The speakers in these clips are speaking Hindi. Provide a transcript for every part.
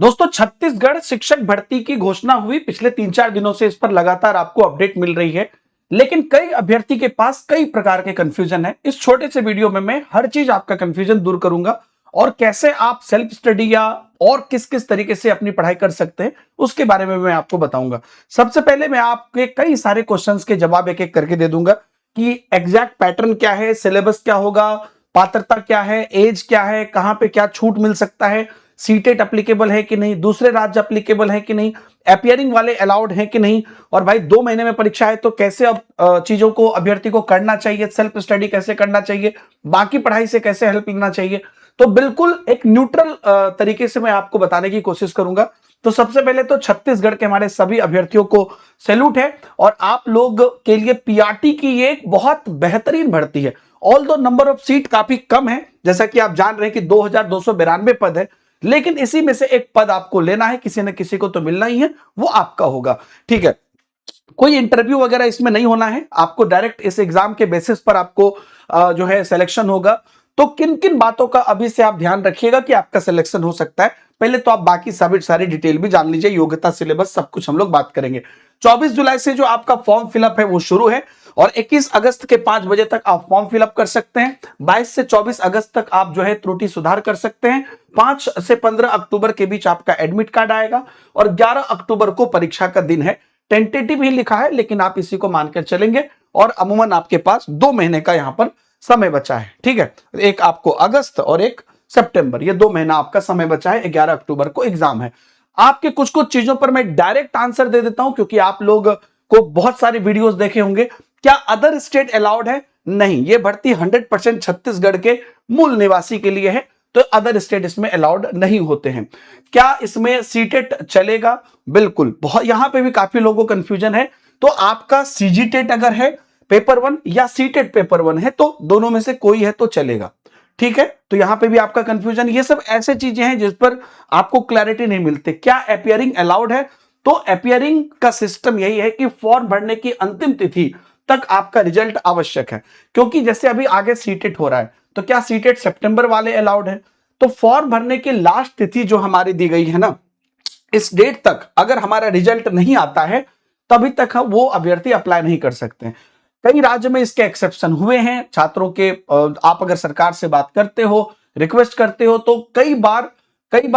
दोस्तों, छत्तीसगढ़ शिक्षक भर्ती की घोषणा हुई। पिछले 3-4 दिनों से इस पर लगातार आपको अपडेट मिल रही है, लेकिन कई अभ्यर्थी के पास कई प्रकार के कंफ्यूजन है। इस छोटे से वीडियो में मैं हर चीज आपका कंफ्यूजन दूर करूंगा और कैसे आप सेल्फ स्टडी या और किस किस तरीके से अपनी पढ़ाई कर सकते हैं उसके बारे में मैं आपको बताऊंगा। सबसे पहले मैं आपके कई सारे क्वेश्चंस के जवाब एक एक करके दे दूंगा कि एग्जैक्ट पैटर्न क्या है, सिलेबस क्या होगा, पात्रता क्या है, एज क्या है, कहां पे क्या छूट मिल सकता है, सीटेट अप्लीकेबल है कि नहीं, दूसरे राज्य अप्लीकेबल है कि नहीं, अपियरिंग वाले अलाउड है कि नहीं, और भाई 2 महीने में परीक्षा है तो कैसे अब चीजों को अभ्यर्थी को करना चाहिए, सेल्फ स्टडी कैसे करना चाहिए, बाकी पढ़ाई से कैसे हेल्प लेना चाहिए। तो बिल्कुल एक न्यूट्रल तरीके से मैं आपको बताने की कोशिश करूंगा। तो सबसे पहले तो छत्तीसगढ़ के हमारे सभी अभ्यर्थियों को सैल्यूट है और आप लोग के लिए पीआरटी की ये एक बहुत बेहतरीन भर्ती है। ऑल दो नंबर ऑफ सीट काफी कम है, जैसा कि आप जान रहे हैं कि 2292 पद है, लेकिन इसी में से एक पद आपको लेना है, किसी न किसी को तो मिलना ही है, वो आपका होगा। ठीक है, कोई इंटरव्यू वगैरह इसमें नहीं होना है, आपको डायरेक्ट इस एग्जाम के बेसिस पर आपको जो है सिलेक्शन होगा। तो किन किन बातों का अभी से आप ध्यान रखिएगा कि आपका सिलेक्शन हो सकता है। पहले तो आप बाकी सारी डिटेल भी जान लीजिए, योग्यता, सिलेबस, सब कुछ हम लोग बात करेंगे। 24 जुलाई से जो आपका फॉर्म फिलअप है वो शुरू है और 21 अगस्त के 5 बजे तक आप फॉर्म फिलअप कर सकते हैं। 22 से 24 अगस्त तक आप जो है त्रुटि सुधार कर सकते हैं। 5 से 15 अक्टूबर के बीच आपका एडमिट कार्ड आएगा और 11 अक्टूबर को परीक्षा का दिन है। टेंटेटिव ही लिखा है, लेकिन आप इसी को मानकर चलेंगे और अमूमन आपके पास 2 महीने का यहां पर समय बचा है। ठीक है, एक आपको अगस्त और एक सितंबर, ये 2 महीना आपका समय बचा है। 11 अक्टूबर को एग्जाम है। आपके कुछ कुछ चीजों पर मैं डायरेक्ट आंसर दे देता हूं, क्योंकि आप लोग को बहुत सारे वीडियोस देखे होंगे। क्या अदर स्टेट अलाउड है? नहीं, ये भर्ती 100% छत्तीसगढ़ के मूल निवासी के लिए है, तो अदर स्टेट इसमें अलाउड नहीं होते हैं। क्या इसमें सीटेट चलेगा? बिल्कुल। बहुत यहां पे भी काफी लोगों को कंफ्यूजन है। तो आपका सीजीटेट अगर है पेपर 1 या सीटेट पेपर 1 है तो दोनों में से कोई है तो चलेगा। ठीक है, तो यहां पे भी आपका कंफ्यूजन, ये सब ऐसे चीजें हैं जिस पर आपको क्लैरिटी नहीं मिलती। क्या अपियरिंग अलाउड है? तो अपियरिंग का सिस्टम यही है कि फॉर्म भरने की अंतिम तिथि तक आपका रिजल्ट आवश्यक है, क्योंकि जैसे अभी आगे सीटेट हो रहा है तो क्या सीटेट सितंबर वाले अलाउड है? तो फॉर्म भरने की लास्ट तिथि जो हमारी दी गई है ना, इस डेट तक अगर हमारा रिजल्ट नहीं आता है तभी तक हम वो अभ्यर्थी अप्लाई नहीं कर सकते। कई राज्य में इसके एक्सेप्शन हुए हैं छात्रों के। आप अगर सरकार से बात करते हो, रिक्वेस्ट करते हो, तो कई बार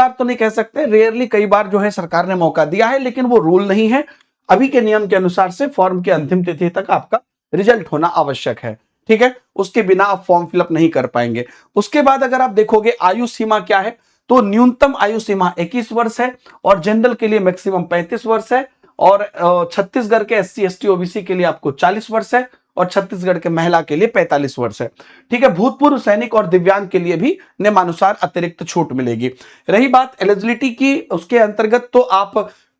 तो नहीं कह सकते, रेयरली कई बार जो है सरकार ने मौका दिया है, लेकिन वो रूल नहीं है। अभी के नियम के अनुसार से फॉर्म की अंतिम तिथि तक आपका रिजल्ट होना आवश्यक है। ठीक है, उसके बिना आप फॉर्म फिलअप नहीं कर पाएंगे। उसके बाद अगर आप देखोगे आयु सीमा क्या है, तो न्यूनतम आयु सीमा 21 वर्ष है और जनरल के लिए मैक्सिमम 35 वर्ष है और छत्तीसगढ़ के एससी एसटी ओबीसी के लिए आपको 40 वर्ष है और छत्तीसगढ़ के महिला के लिए 45 वर्ष है। ठीक है, भूतपूर्व सैनिक और दिव्यांग के लिए भी नियमानुसार अतिरिक्त छूट मिलेगी। रही बात एलिजिबिलिटी की, उसके अंतर्गत तो आप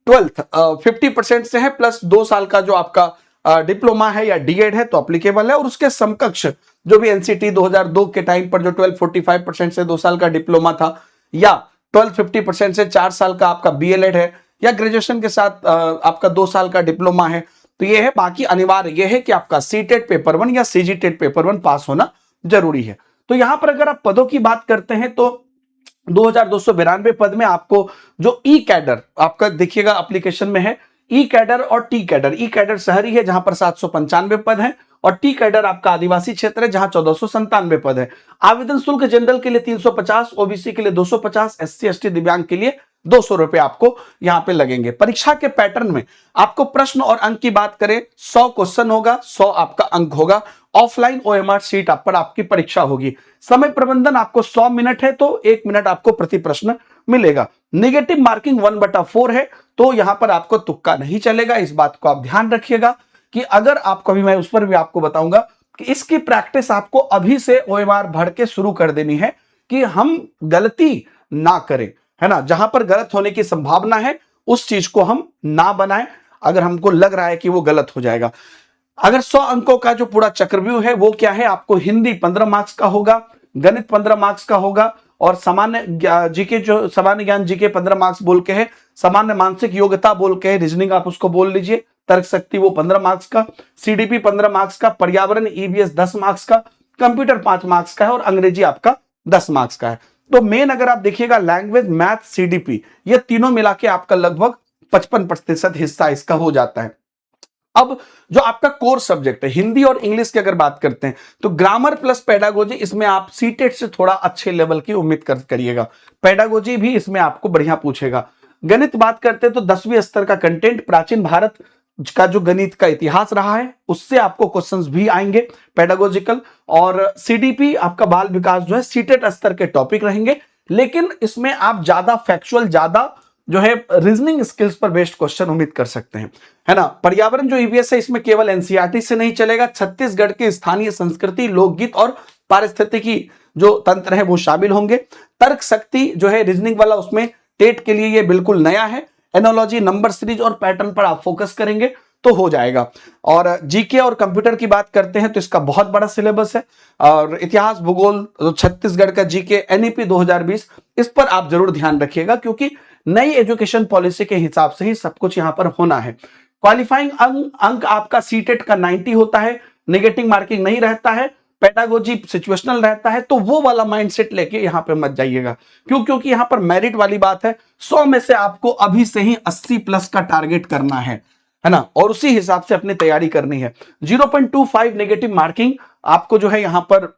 12th 50% से है प्लस 2 साल का जो आपका डिप्लोमा है या डीएड है तो अप्लीकेबल है, और उसके समकक्ष जो भी एनसीटी 2002 के टाइम पर जो 12 45% से 2 साल का डिप्लोमा था, या 12 50% से 4 साल का आपका बीएलएड है, या ग्रेजुएशन के साथ आपका 2 साल का डिप्लोमा है, तो ये है। बाकी अनिवार्य ये है कि आपका सीटेट पेपर 1 या सीजीटेट पेपर 1 पास होना जरूरी है। तो यहां पर अगर आप पदों की बात करते हैं तो 2292 पद में आपको जो ई कैडर आपका देखिएगा एप्लीकेशन में है, ई कैडर और टी कैडर। ई कैडर शहरी है जहां पर 795 पद है और टी कैडर आपका आदिवासी क्षेत्र है जहां 1497 पद है। आवेदन शुल्क जनरल के लिए 350, ओबीसी के लिए 250, एससी एसटी दिव्यांग के लिए 200 रुपए आपको यहां पे लगेंगे। परीक्षा के पैटर्न में आपको प्रश्न और अंक की बात करें, 100 क्वेश्चन होगा, 100 आपका अंक होगा। ऑफलाइन ओएमआर शीट आप पर आपकी परीक्षा होगी। समय प्रबंधन आपको 100 मिनट है तो 1 मिनट आपको प्रति प्रश्न मिलेगा। नेगेटिव मार्किंग 1/4 है, तो यहां पर आपको तुक्का नहीं चलेगा। इस बात को आप ध्यान रखिएगा कि अगर आपको, अभी मैं उस पर भी आपको बताऊंगा कि इसकी प्रैक्टिस आपको अभी से ओएमआर भर के शुरू कर देनी है कि हम गलती ना करें, है ना। जहां पर गलत होने की संभावना है उस चीज को हम ना बनाएं, अगर हमको लग रहा है कि वो गलत हो जाएगा। अगर 100 अंकों का जो पूरा चक्रव्यूह है वो क्या है, आपको हिंदी 15 मार्क्स का होगा, गणित 15 मार्क्स का होगा और सामान्य जीके, जो सामान्य ज्ञान जीके 15 मार्क्स बोल के है, सामान्य मानसिक योग्यता बोल के है, रीजनिंग आप उसको बोल लीजिए, तर्क शक्ति वो 15 मार्क्स का, सीडीपी 15 मार्क्स का, पर्यावरण ईवीएस 10 मार्क्स का, कंप्यूटर 5 मार्क्स का है और अंग्रेजी आपका 10 मार्क्स का है। तो मेन अगर आप देखिएगा लैंग्वेज, मैथ, सीडीपी, ये तीनों मिला के आपका लगभग 55% हिस्सा इसका हो जाता है। अब जो आपका कोर सब्जेक्ट है हिंदी और इंग्लिश की अगर बात करते हैं तो ग्रामर प्लस पेडागोजी, इसमें आप सीटेट से थोड़ा अच्छे लेवल की उम्मीद करिएगा। पेडागोजी भी इसमें आपको बढ़िया पूछेगा। गणित बात करते हैं तो 10वीं स्तर का कंटेंट, प्राचीन भारत का जो गणित का इतिहास रहा है उससे आपको क्वेश्चंस भी आएंगे पेडागोजिकल। और सीडीपी आपका बाल विकास जो है सीटेट स्तर के टॉपिक रहेंगे, लेकिन इसमें आप ज्यादा फैक्चुअल, ज्यादा जो है रीजनिंग स्किल्स पर बेस्ड क्वेश्चन उम्मीद कर सकते हैं, है ना। पर्यावरण जो ईवीएस है इसमें केवल एनसीईआरटी से नहीं चलेगा, छत्तीसगढ़ की स्थानीय संस्कृति, लोकगीत और पारिस्थितिकी जो तंत्र है वो शामिल होंगे। तर्क शक्ति जो है रीजनिंग वाला, उसमें टेट के लिए ये बिल्कुल नया है। एनोलॉजी, नंबर सीरीज और पैटर्न पर आप फोकस करेंगे तो हो जाएगा। और जीके और कंप्यूटर की बात करते हैं तो इसका बहुत बड़ा सिलेबस है। और इतिहास, भूगोल, छत्तीसगढ़ का जीके, एनईपी 2020, इस पर आप जरूर ध्यान रखिएगा क्योंकि नई एजुकेशन पॉलिसी के हिसाब से ही सब कुछ यहां पर होना है। क्वालिफाइंग अंक आपका सीटेट का 90 होता है, नेगेटिव मार्किंग नहीं रहता है, पेडागोजी सिचुएशनल रहता है, तो वो वाला माइंडसेट लेके यहां पे मत जाइएगा। क्यों? क्योंकि यहां पर मेरिट वाली बात है, 100 में से आपको अभी से ही 80 प्लस का टारगेट करना है ना, और उसी हिसाब से अपनी तैयारी करनी है। 0.25 नेगेटिव मार्किंग आपको जो है यहां पर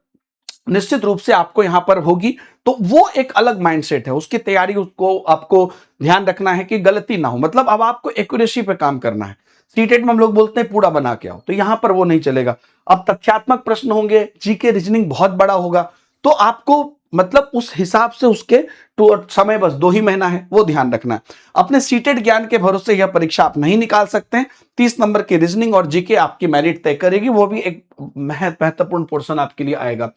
निश्चित रूप से आपको यहां पर होगी, तो वो एक अलग माइंडसेट है, उसकी तैयारी उसको आपको ध्यान रखना है कि गलती ना हो। मतलब अब आपको एक्यूरेसी पे काम करना है। सीटेट में हम लोग बोलते हैं पूरा बना के आओ, तो यहां पर वो नहीं चलेगा। अब तथ्यात्मक प्रश्न होंगे, जीके रीजनिंग बहुत बड़ा होगा, तो आपको मतलब उस हिसाब से उसके समय बस 2 ही महीना है, वो ध्यान रखना है। अपने सीटेट ज्ञान के भरोसे यह परीक्षा आप नहीं निकाल सकते हैं। 30 नंबर की रीजनिंग और जीके आपकी मेरिट तय करेगी, वो भी एक महत्वपूर्ण पोर्शन आपके लिए आएगा।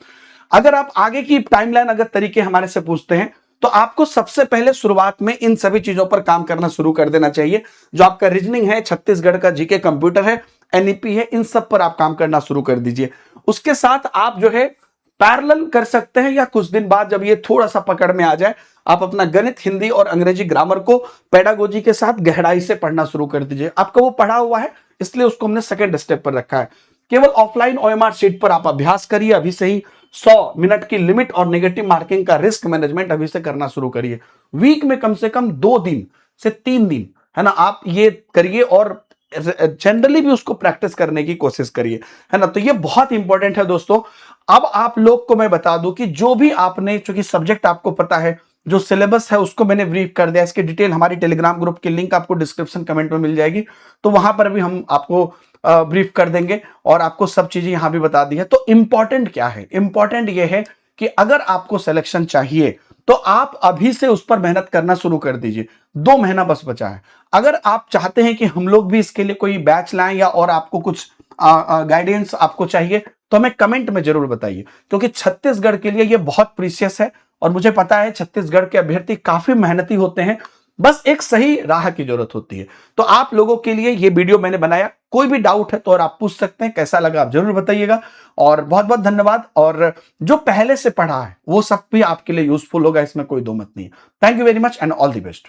अगर आप आगे की टाइमलाइन अगर तरीके हमारे से पूछते हैं तो आपको सबसे पहले शुरुआत में इन सभी चीजों पर काम करना शुरू कर देना चाहिए। जो आपका रीजनिंग है, छत्तीसगढ़ का जीके, कंप्यूटर है, एनईपी है, इन सब पर आप काम करना शुरू कर दीजिए। उसके साथ आप जो है पैरेलल कर सकते हैं, या कुछ दिन बाद जब ये थोड़ा सा पकड़ में आ जाए, आप अपना गणित, हिंदी और अंग्रेजी ग्रामर को पेडागोजी के साथ गहराई से पढ़ना शुरू कर दीजिए। आपका वो पढ़ा हुआ है, इसलिए उसको हमने सेकंड स्टेप पर रखा है। केवल ऑफलाइन ओएमआर शीट पर आप अभ्यास करिए अभी से ही। 100 मिनट की लिमिट और नेगेटिव मार्किंग का रिस्क मैनेजमेंट अभी से करना शुरू करिए। वीक में कम से कम 2 दिन से 3 दिन, है ना, आप ये करिए और जनरली भी उसको प्रैक्टिस करने की कोशिश करिए, है ना। तो ये बहुत इंपॉर्टेंट है दोस्तों। अब आप लोग को मैं बता दूं कि जो भी आपने, चूंकि सब्जेक्ट आपको पता है, जो सिलेबस है उसको मैंने ब्रीफ कर दिया। इसकी डिटेल हमारी टेलीग्राम ग्रुप की लिंक आपको डिस्क्रिप्शन कमेंट में मिल जाएगी, तो वहां पर भी हम आपको ब्रीफ कर देंगे और आपको सब चीजें यहां भी बता दी है। तो इंपॉर्टेंट क्या है? इंपॉर्टेंट यह है कि अगर आपको सिलेक्शन चाहिए तो आप अभी से उस पर मेहनत करना शुरू कर दीजिए। 2 महीना बस बचा है। अगर आप चाहते हैं कि हम लोग भी इसके लिए कोई बैच लाएं या और आपको कुछ गाइडेंस आपको चाहिए, तो हमें कमेंट में जरूर बताइए, क्योंकि छत्तीसगढ़ के लिए ये बहुत प्रीशियस है। और मुझे पता है छत्तीसगढ़ के अभ्यर्थी काफी मेहनती होते हैं, बस एक सही राह की जरूरत होती है। तो आप लोगों के लिए ये वीडियो मैंने बनाया। कोई भी डाउट है तो और आप पूछ सकते हैं। कैसा लगा आप जरूर बताइएगा। और बहुत बहुत धन्यवाद। और जो पहले से पढ़ा है वो सब भी आपके लिए यूजफुल होगा, इसमें कोई दो मत नहीं है। Thank you very much and all the best.